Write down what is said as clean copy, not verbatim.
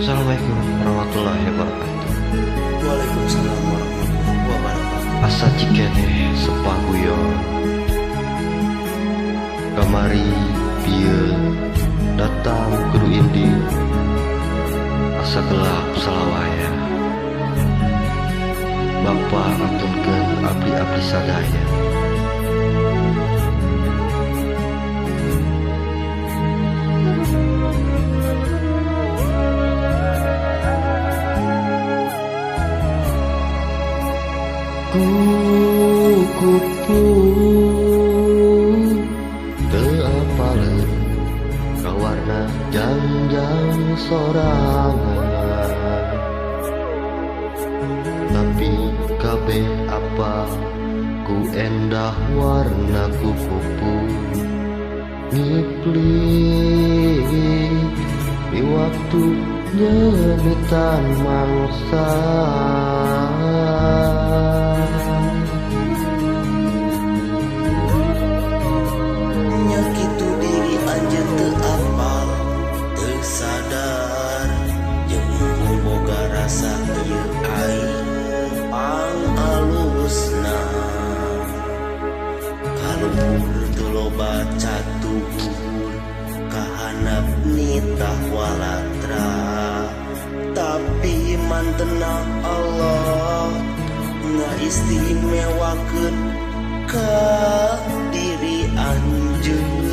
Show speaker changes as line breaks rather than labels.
Assalamualaikum warahmatullahi wabarakatuh.
Waalaikumsalam warahmatullahi wabarakatuh.
Asa cikene sepaguyon kamari pieu datang kudu indi asa gelap salawaya Bapa atunkeun abdi-abdi sadaya. Kukupu teu apaleun kawarna jangjang sorangan, tapi kabeh apa ku endah warna kukupu ngiplik di waktu nyemitan mangsa.
Nyakitu diri anjeun teu apal, teu sadar jeung boga rasa ieu aing pangalusna. Kaluhur teu loba catur kahandap nitah walatra, tapi mantenna Allah ngaistimewakeun ka diri anjeun.